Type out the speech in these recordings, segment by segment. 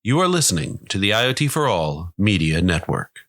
You are listening to the IoT for All Media Network.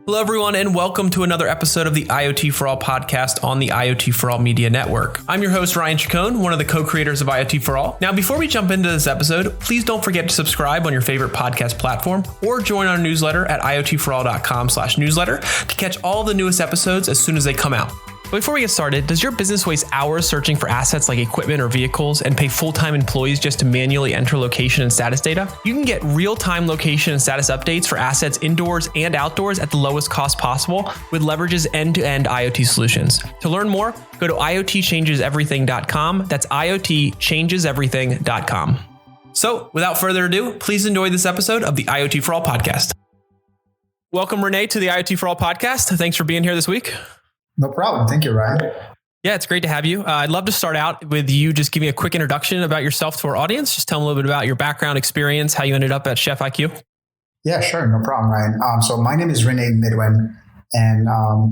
Hello, everyone, and welcome to another episode of the IoT for All podcast on the IoT for All Media Network. I'm your host, Ryan Chacon, one of the co-creators of IoT for All. Now, before we jump into this episode, please don't forget to subscribe on your favorite podcast platform or join our newsletter at iotforall.com/newsletter to catch all the newest episodes as soon as they come out. Before we get started, does your business waste hours searching for assets like equipment or vehicles and pay full-time employees just to manually enter location and status data? You can get real-time location and status updates for assets indoors and outdoors at the lowest cost possible with Leverage's end-to-end IoT solutions. To learn more, go to iotchangeseverything.com. That's iotchangeseverything.com. So, without further ado, please enjoy this episode of the IoT for All podcast. Welcome, Renee, to the IoT for All podcast. Thanks for being here this week. No problem. Thank you, Ryan. Yeah, it's great to have you. I'd love to start out with you just giving a quick introduction about yourself to our audience. Just tell them a little bit about your background experience, how you ended up at Chef IQ. Yeah, sure. No problem, Ryan. So my name is Renee Midwin. And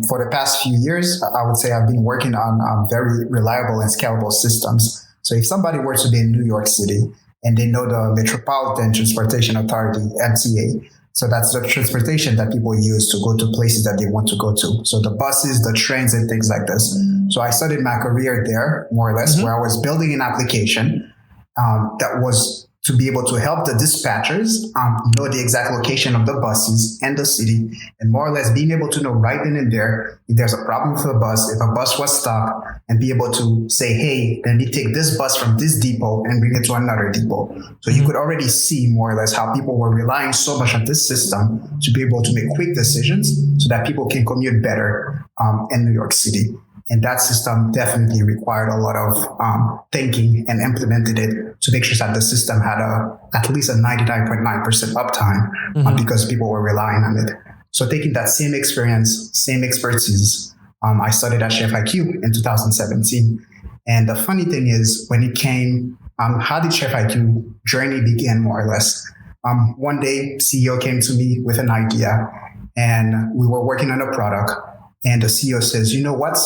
for the past few years, I would say I've been working on very reliable and scalable systems. So if somebody were to be in New York City and they know the Metropolitan Transportation Authority, MTA, so that's the transportation that people use to go to places that they want to go to. So the buses, the trains, and things like this. So I started my career there, more or less, where I was building an application that was to be able to help the dispatchers know the exact location of the buses and the city, and more or less being able to know right then and there if there's a problem with a bus, if a bus was stuck, and be able to say, hey, let me take this bus from this depot and bring it to another depot. So you could already see more or less how people were relying so much on this system to be able to make quick decisions so that people can commute better in New York City. And that system definitely required a lot of thinking and implemented it to make sure that the system had at least a 99.9% uptime because people were relying on it. So taking that same experience, same expertise, I started at Chef IQ in 2017. And the funny thing is, when it came, how did Chef IQ journey begin, more or less? One day, CEO came to me with an idea, and we were working on a product. And the CEO says, you know what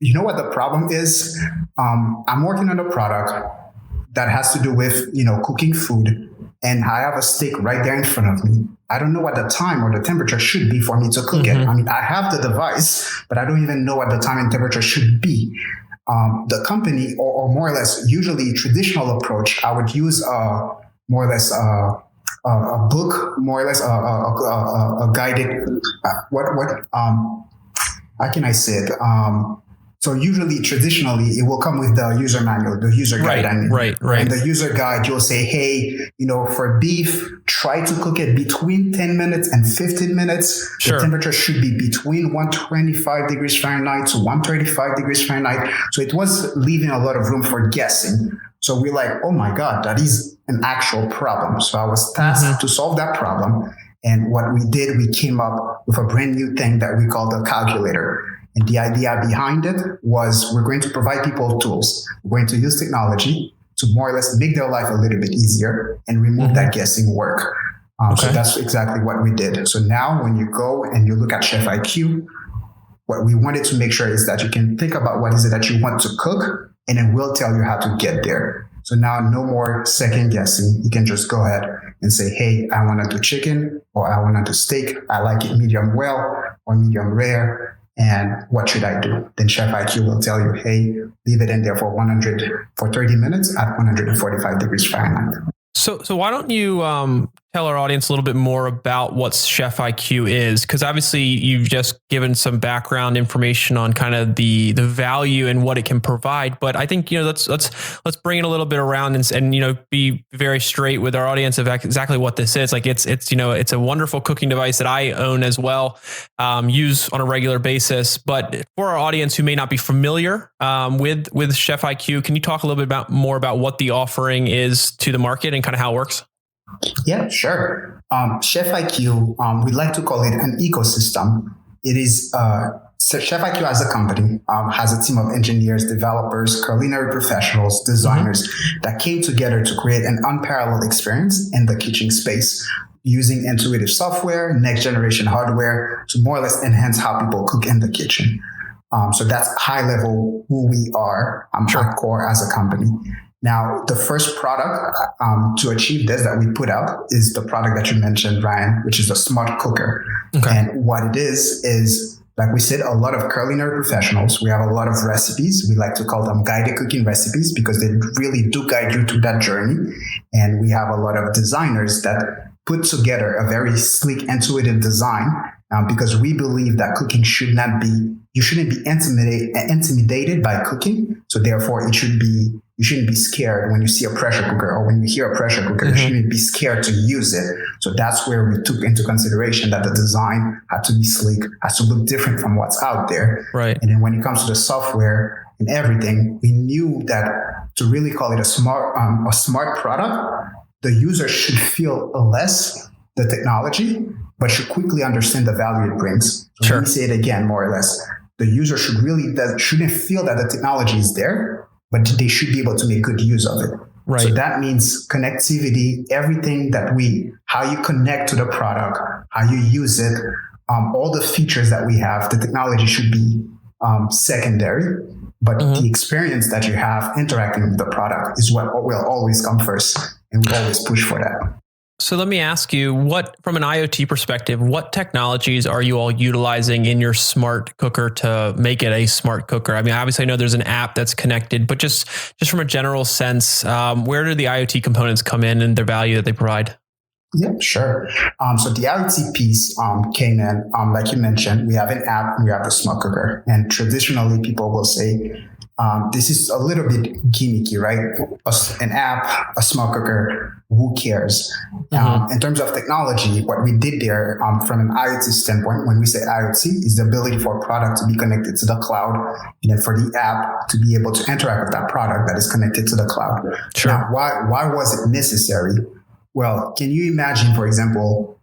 the problem is? I'm working on a product that has to do with, cooking food. And I have a steak right there in front of me. I don't know what the time or the temperature should be for me to cook it. I mean, I have the device, but I don't even know what the time and temperature should be. The company, or more or less, usually traditional approach, I would use more or less a book, more or less a guided, how can I say it? So usually, traditionally, it will come with the user manual, the user guide. Right. And the user guide, you'll say, hey, for beef, try to cook it between 10 minutes and 15 minutes. Sure. The temperature should be between 125 degrees Fahrenheit to 135 degrees Fahrenheit. So it was leaving a lot of room for guessing. So we're like, oh my God, that is an actual problem. So I was tasked to solve that problem. And what we did, we came up with a brand new thing that we call the calculator. And the idea behind it was we're going to provide people tools. We're going to use technology to more or less make their life a little bit easier and remove that guessing work. So that's exactly what we did. So now when you go and you look at Chef IQ, what we wanted to make sure is that you can think about what is it that you want to cook, and then we'll tell you how to get there. So now no more second guessing. You can just go ahead and say, hey, I want to do chicken, or I want to do steak. I like it medium well or medium rare. And what should I do? Then Chef IQ will tell you, hey, leave it in there for 30 minutes at 145 degrees Fahrenheit. So why don't you tell our audience a little bit more about what Chef IQ is? Because obviously you've just given some background information on kind of the value and what it can provide. But I think let's bring it a little bit around and be very straight with our audience of exactly what this is. Like it's a wonderful cooking device that I own as well, use on a regular basis. But for our audience who may not be familiar with Chef IQ, can you talk a little bit more about what the offering is to the market and kind of how it works? Yeah, sure. Chef IQ, we like to call it an ecosystem. It is Chef IQ as a company has a team of engineers, developers, culinary professionals, designers that came together to create an unparalleled experience in the kitchen space using intuitive software, next generation hardware to more or less enhance how people cook in the kitchen. So that's high level who we are, at core as a company. Now, the first product to achieve this that we put out is the product that you mentioned, Ryan, which is a smart cooker. Okay. And what it is like we said, a lot of culinary professionals, we have a lot of recipes. We like to call them guided cooking recipes because they really do guide you through that journey. And we have a lot of designers that put together a very sleek, intuitive design because we believe that cooking you shouldn't be intimidated by cooking. So therefore, you shouldn't be scared when you see a pressure cooker or when you hear a pressure cooker. You shouldn't be scared to use it. So that's where we took into consideration that the design had to be sleek, has to look different from what's out there. Right. And then when it comes to the software and everything, we knew that to really call it a smart product, the user should feel less the technology, but should quickly understand the value it brings. So Sure. Let me say it again, more or less. The user shouldn't feel that the technology is there, but they should be able to make good use of it. Right. So that means connectivity, everything how you connect to the product, how you use it, all the features that we have, the technology should be secondary, but the experience that you have interacting with the product is what will always come first, and we always push for that. So let me ask you, from an IoT perspective, what technologies are you all utilizing in your smart cooker to make it a smart cooker? I mean, obviously I know there's an app that's connected, but just from a general sense, where do the IoT components come in and their value that they provide? Yeah, sure. So the IoT piece came in, like you mentioned, we have an app and we have the smart cooker. And traditionally people will say, this is a little bit gimmicky, right? An app, a smart cooker, who cares? In terms of technology, what we did there from an IoT standpoint, when we say IoT, is the ability for a product to be connected to the cloud, and then for the app to be able to interact with that product that is connected to the cloud. Sure. Now, why was it necessary? Well, can you imagine, for example,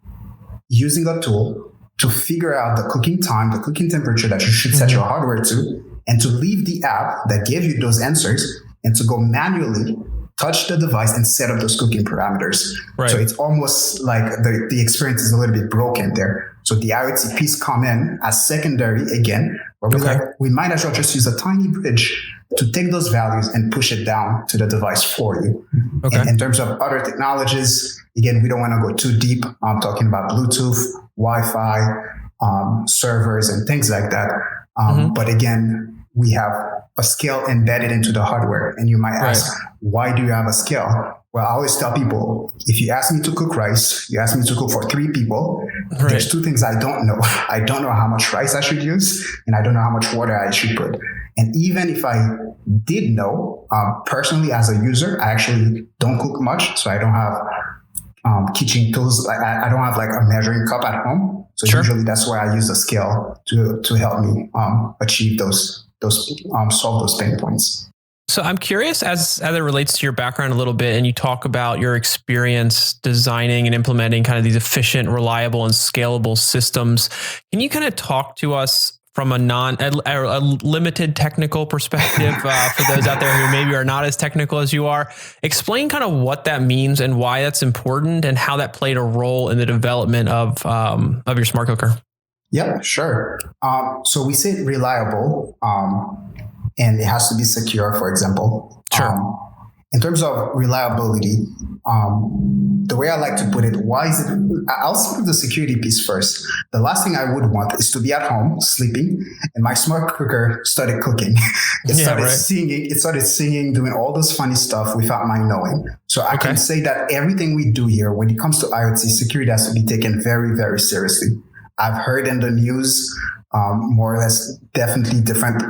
using a tool to figure out the cooking time, the cooking temperature that you should set your hardware to, and to leave the app that gave you those answers and to go manually touch the device and set up those cooking parameters. Right. So it's almost like the experience is a little bit broken there. So the IoT piece come in as secondary again, where we might as well just use a tiny bridge to take those values and push it down to the device for you. Okay. And in terms of other technologies, again, we don't want to go too deep. I'm talking about Bluetooth, Wi-Fi, servers and things like that. But again, we have a scale embedded into the hardware. And you might ask, why do you have a scale? Well, I always tell people, if you ask me to cook rice, you ask me to cook for 3 people, there's 2 things I don't know. I don't know how much rice I should use, and I don't know how much water I should put. And even if I did know, personally as a user, I actually don't cook much. So I don't have kitchen tools. I don't have like a measuring cup at home. So usually that's why I use a scale to help me achieve solve those pain points. So I'm curious as it relates to your background a little bit, and you talk about your experience designing and implementing kind of these efficient, reliable, and scalable systems. Can you kind of talk to us from a limited technical perspective for those out there who maybe are not as technical as you are? Explain kind of what that means and why that's important and how that played a role in the development of your smart cooker. Yeah, sure. So we say reliable, and it has to be secure, for example. Sure. In terms of reliability, the way I like to put it, I'll start with the security piece first. The last thing I would want is to be at home sleeping and my smart cooker started cooking. It started singing, doing all this funny stuff without my knowing. So I can say that everything we do here, when it comes to IoT, security has to be taken very, very seriously. I've heard in the news, more or less, definitely different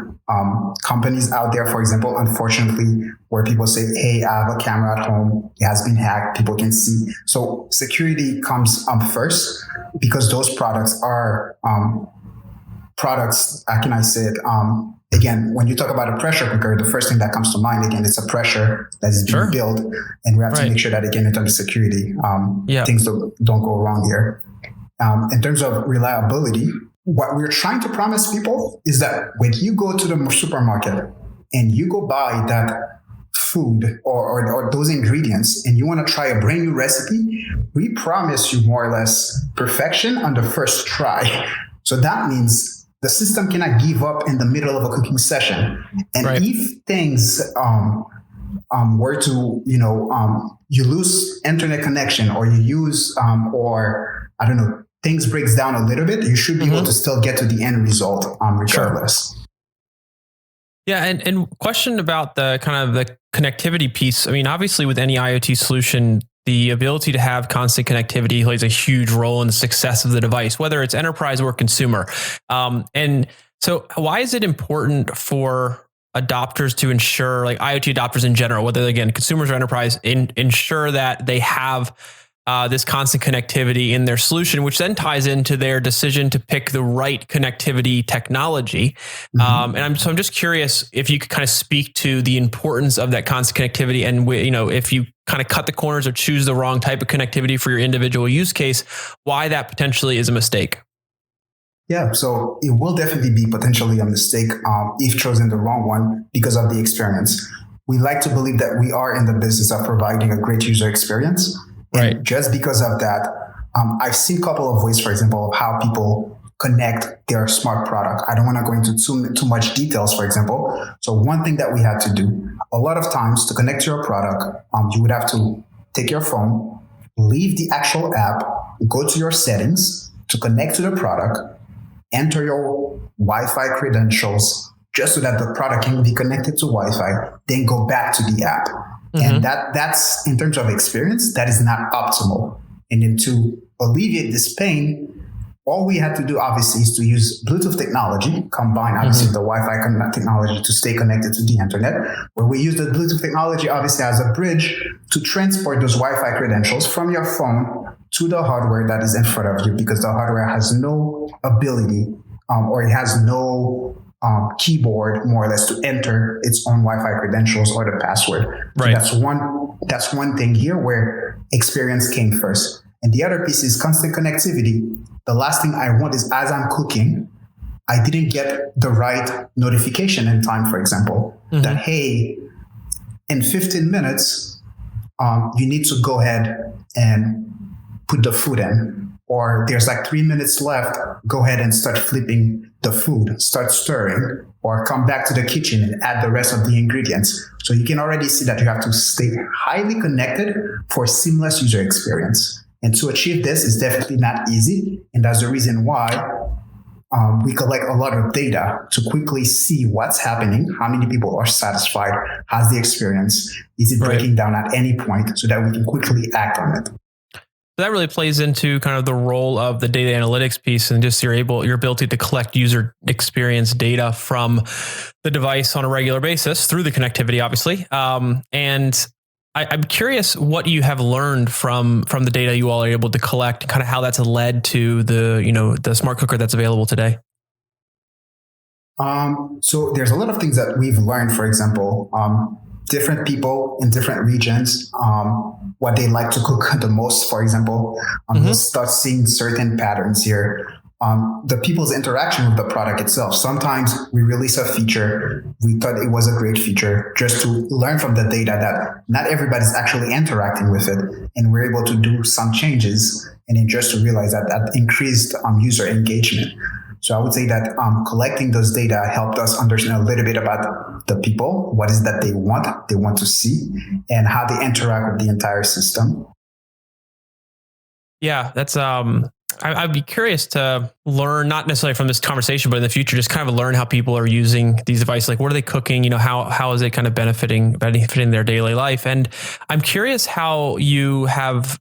companies out there, for example, unfortunately, where people say, hey, I have a camera at home. It has been hacked. People can see. So security comes first because those products are products, how can I say it? Again, when you talk about a pressure cooker, the first thing that comes to mind, again, it's a pressure that is being built. And we have to make sure that, again, in terms of security, things don't go wrong here. In terms of reliability, what we're trying to promise people is that when you go to the supermarket and you go buy that food or those ingredients and you want to try a brand new recipe, we promise you more or less perfection on the first try. So that means the system cannot give up in the middle of a cooking session. And if things were to, you lose internet connection or you use, or I don't know, things breaks down a little bit, you should be able to still get to the end result regardless. Sure. Yeah. And question about the kind of the connectivity piece. I mean, obviously with any IoT solution, the ability to have constant connectivity plays a huge role in the success of the device, whether it's enterprise or consumer. And so why is it important for adopters to ensure, like IoT adopters in general, whether again, consumers or enterprise, ensure that they have this constant connectivity in their solution, which then ties into their decision to pick the right connectivity technology. And I'm just curious if you could kind of speak to the importance of that constant connectivity, and if you kind of cut the corners or choose the wrong type of connectivity for your individual use case, why that potentially is a mistake. Yeah, so it will definitely be potentially a mistake if chosen the wrong one because of the experience. We like to believe that we are in the business of providing a great user experience. Right. And just because of that, I've seen a couple of ways, for example, of how people connect their smart product. I don't want to go into too much details, for example. So one thing that we had to do, a lot of times to connect to your product, you would have to take your phone, leave the actual app, go to your settings to connect to the product, enter your Wi-Fi credentials just so that the product can be connected to Wi-Fi, then go back to the app. And that's in terms of experience, that is not optimal. And then to alleviate this pain, all we had to do obviously is to use Bluetooth technology, combine obviously the Wi-Fi technology to stay connected to the internet, where we use the Bluetooth technology obviously as a bridge to transport those Wi-Fi credentials from your phone to the hardware that is in front of you, because the hardware has no ability or it has no keyboard more or less to enter its own Wi-Fi credentials or the password. Right. So that's one thing here where experience came first. And the other piece is constant connectivity. The last thing I want is, as I'm cooking, I didn't get the right notification in time, for example, that, hey, in 15 minutes, you need to go ahead and put the food in. Or there's like 3 minutes left, go ahead and start flipping the food, start stirring, or come back to the kitchen and add the rest of the ingredients. So you can already see that you have to stay highly connected for seamless user experience. And to achieve this is definitely not easy. And that's the reason why we collect a lot of data to quickly see what's happening, how many people are satisfied, how's the experience, is it breaking down at any point, so that we can quickly act on it. That really plays into kind of the role of the data analytics piece and just your ability to collect user experience data from the device on a regular basis through the connectivity, obviously. And I'm curious what you have learned from the data you all are able to collect, kind of how that's led to the smart cooker that's available today. So there's a lot of things that we've learned. For example, different people in different regions, what they like to cook the most, for example, we'll start seeing certain patterns here. The people's interaction with the product itself. Sometimes we release a feature, we thought it was a great feature, just to learn from the data that not everybody's actually interacting with it. And we're able to do some changes, and then just to realize that increased user engagement. So I would say that collecting those data helped us understand a little bit about the people, what is that they want to see, and how they interact with the entire system. Yeah, that's I'd be curious to learn, not necessarily from this conversation, but in the future, just kind of learn how people are using these devices. Like, what are they cooking? How is it kind of benefiting their daily life? And I'm curious how you have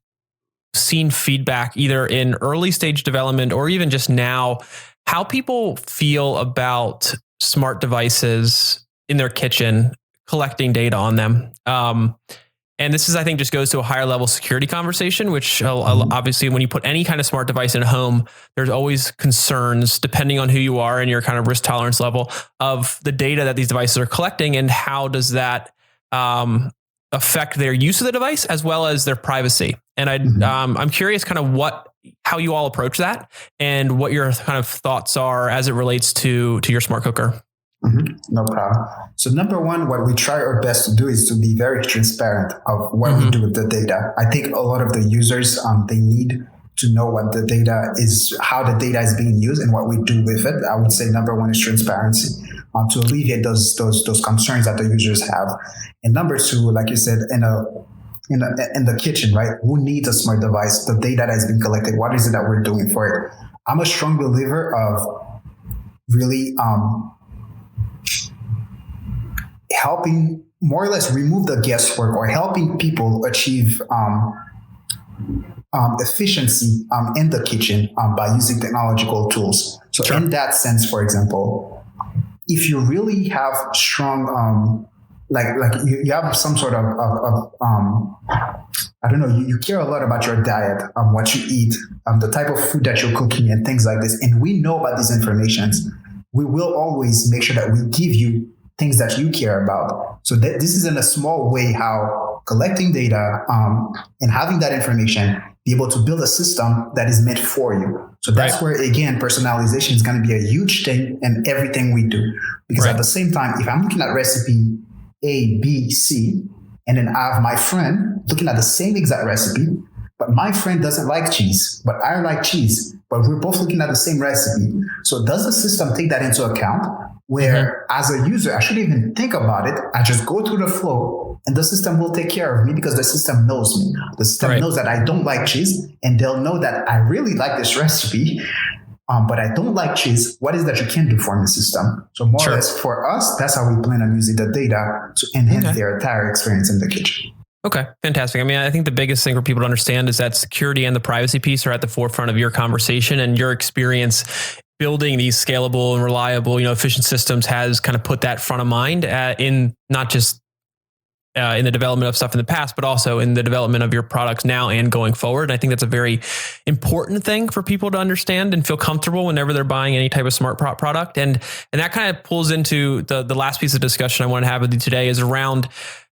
seen feedback either in early stage development or even just now, how people feel about smart devices in their kitchen, collecting data on them. And this is, I think, just goes to a higher level security conversation, which obviously when you put any kind of smart device in a home, there's always concerns depending on who you are and your kind of risk tolerance level of the data that these devices are collecting, and how does that affect their use of the device as well as their privacy. And I'm curious kind of how you all approach that and what your kind of thoughts are as it relates to your smart cooker. No problem. So number one, what we try our best to do is to be very transparent of what we do with the data. I think a lot of the users, they need to know what the data is, how the data is being used and what we do with it. I would say number one is transparency. to alleviate those concerns that the users have. And number two, like you said, in the kitchen, right? Who needs a smart device? The data that has been collected, what is it that we're doing for it? I'm a strong believer of really helping more or less remove the guesswork or helping people achieve efficiency in the kitchen by using technological tools. So Sure. in that sense, for example, if you really have strong, you have some sort of I don't know, you care a lot about your diet, what you eat, the type of food that you're cooking and things like this. And we know about these informations. We will always make sure that we give you things that you care about. So this is in a small way how collecting data and having that information, be able to build a system that is meant for you. So that's where, again, personalization is going to be a huge thing in everything we do. Because at the same time, if I'm looking at recipe A, B, C, and then I have my friend looking at the same exact recipe, but my friend doesn't like cheese, but I like cheese, but we're both looking at the same recipe. So does the system take that into account? Where as a user, I shouldn't even think about it. I just go through the flow and the system will take care of me because the system knows me. The system knows that I don't like cheese, and they'll know that I really like this recipe, but I don't like cheese. What is that you can do for me, system? So more or less for us, that's how we plan on using the data to enhance their entire experience in the kitchen. Okay, fantastic. I mean, I think the biggest thing for people to understand is that security and the privacy piece are at the forefront of your conversation, and your experience building these scalable and reliable, efficient systems has kind of put that front of mind in not just in the development of stuff in the past, but also in the development of your products now and going forward. And I think that's a very important thing for people to understand and feel comfortable whenever they're buying any type of smart product. And that kind of pulls into the last piece of discussion I want to have with you today is around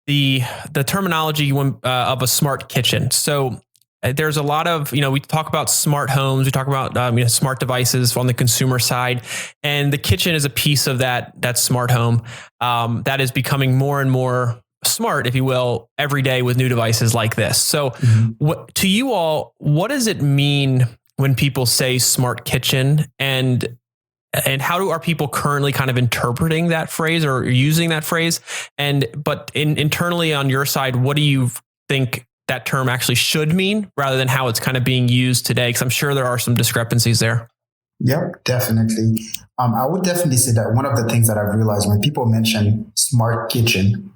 the terminology of a smart kitchen. So there's a lot of, we talk about smart homes, we talk about smart devices on the consumer side, and the kitchen is a piece of that smart home that is becoming more and more smart, if you will, every day with new devices like this. So to you all, what does it mean when people say smart kitchen, and how are people currently kind of interpreting that phrase or using that phrase? But internally on your side, what do you think that term actually should mean rather than how it's kind of being used today? Because I'm sure there are some discrepancies there. Yep, definitely. I would definitely say that one of the things that I've realized when people mention smart kitchen,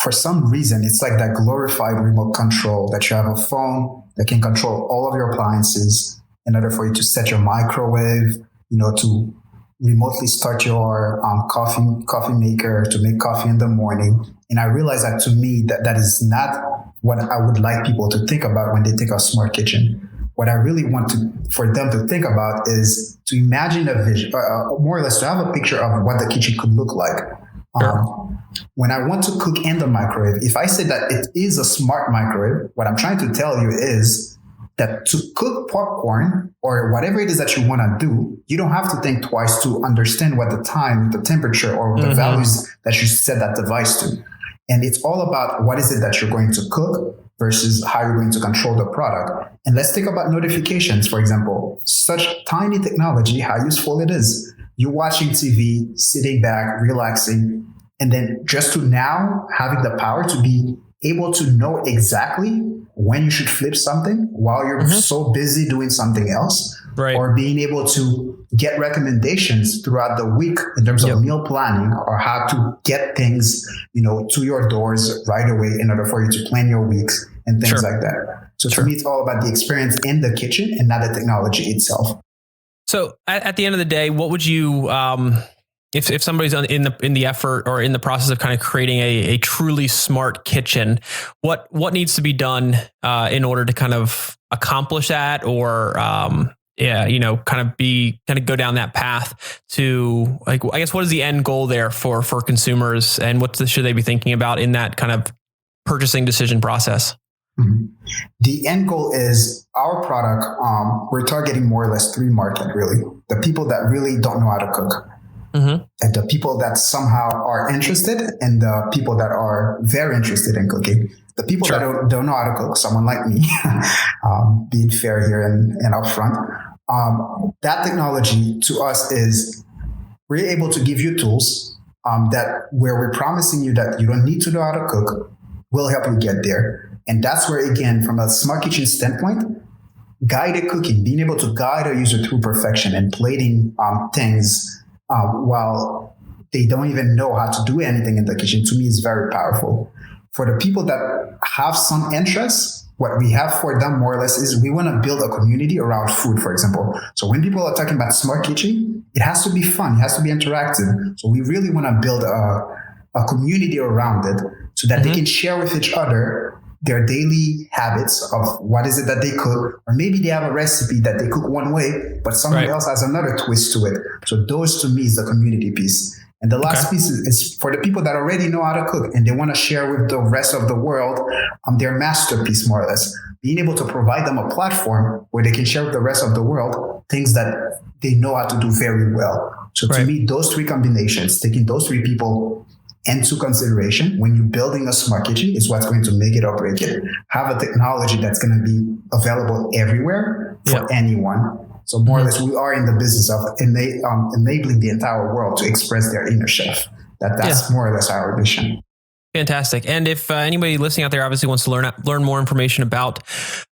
for some reason, it's like that glorified remote control that you have a phone that can control all of your appliances in order for you to set your microwave, to remotely start your coffee maker, to make coffee in the morning. And I realized that to me, that is not what I would like people to think about when they think of smart kitchen. What I really want for them to think about is to imagine a vision, more or less to have a picture of what the kitchen could look like. When I want to cook in the microwave, if I say that it is a smart microwave, what I'm trying to tell you is that to cook popcorn or whatever it is that you want to do, you don't have to think twice to understand what the time, the temperature, or the values that you set that device to. And it's all about what is it that you're going to cook versus how you're going to control the product. And let's think about notifications, for example. Such tiny technology, how useful it is. You're watching TV, sitting back, relaxing, and then just to now having the power to be able to know exactly when you should flip something while you're so busy doing something else, or being able to get recommendations throughout the week in terms of meal planning or how to get things, to your doors right away in order for you to plan your weeks and things like that. So to me, it's all about the experience in the kitchen and not the technology itself. So at the end of the day, what would you, if somebody's in the effort or in the process of kind of creating a truly smart kitchen, what needs to be done in order to kind of accomplish that, or kind of go down that path to, like, I guess, what is the end goal there for consumers, and what should they be thinking about in that kind of purchasing decision process? The end goal is our product. We're targeting more or less three markets, really. The people that really don't know how to cook. And the people that somehow are interested, and the people that are very interested in cooking. The people that don't know how to cook, someone like me, being fair here and upfront, that technology to us is we're able to give you tools that where we're promising you that you don't need to know how to cook. We'll help you get there. And that's where, again, from a smart kitchen standpoint, guided cooking, being able to guide a user through perfection and plating things while they don't even know how to do anything in the kitchen, to me is very powerful. For the people that have some interest, what we have for them more or less is we want to build a community around food, for example. So when people are talking about smart kitchen, it has to be fun. It has to be interactive. So we really want to build a community around it so that they can share with each other their daily habits of what is it that they cook, or maybe they have a recipe that they cook one way, but someone else has another twist to it. So those to me is the community piece. And the last piece is for the people that already know how to cook and they want to share with the rest of the world their masterpiece, more or less. Being able to provide them a platform where they can share with the rest of the world things that they know how to do very well. So to me, those three combinations, taking those three people into consideration when you're building a smart kitchen is what's going to make it or break it. Have a technology that's going to be available everywhere for anyone. So more or less, we are in the business of enabling the entire world to express their inner chef. That's more or less our mission. Fantastic. And if anybody listening out there obviously wants to learn more information about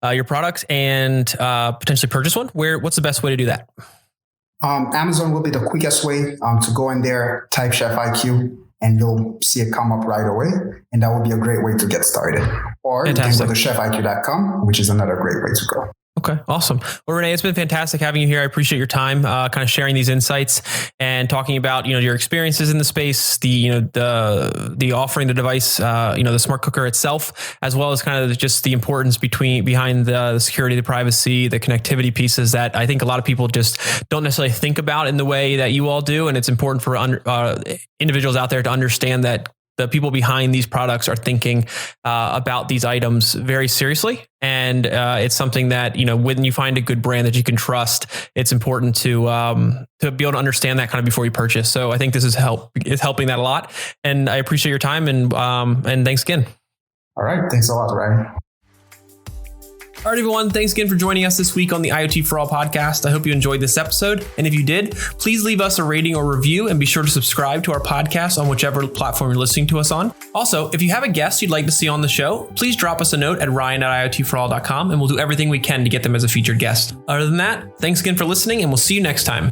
your products and potentially purchase one, what's the best way to do that? Amazon will be the quickest way to go in there, type Chef IQ, and you'll see it come up right away. And that will be a great way to get started. Or you can go to chefiq.com, which is another great way to go. Okay, awesome. Well, Rene, it's been fantastic having you here. I appreciate your time, kind of sharing these insights and talking about, your experiences in the space, the offering the device, the smart cooker itself, as well as kind of just the importance behind the security, the privacy, the connectivity pieces that I think a lot of people just don't necessarily think about in the way that you all do. And it's important for individuals out there to understand that the people behind these products are thinking about these items very seriously. And it's something that, when you find a good brand that you can trust, it's important to be able to understand that kind of before you purchase. So I think this is helping that a lot. And I appreciate your time and thanks again. All right. Thanks a lot, Ryan. All right, everyone. Thanks again for joining us this week on the IoT for All podcast. I hope you enjoyed this episode. And if you did, please leave us a rating or review and be sure to subscribe to our podcast on whichever platform you're listening to us on. Also, if you have a guest you'd like to see on the show, please drop us a note at ryan@iotforall.com and we'll do everything we can to get them as a featured guest. Other than that, thanks again for listening and we'll see you next time.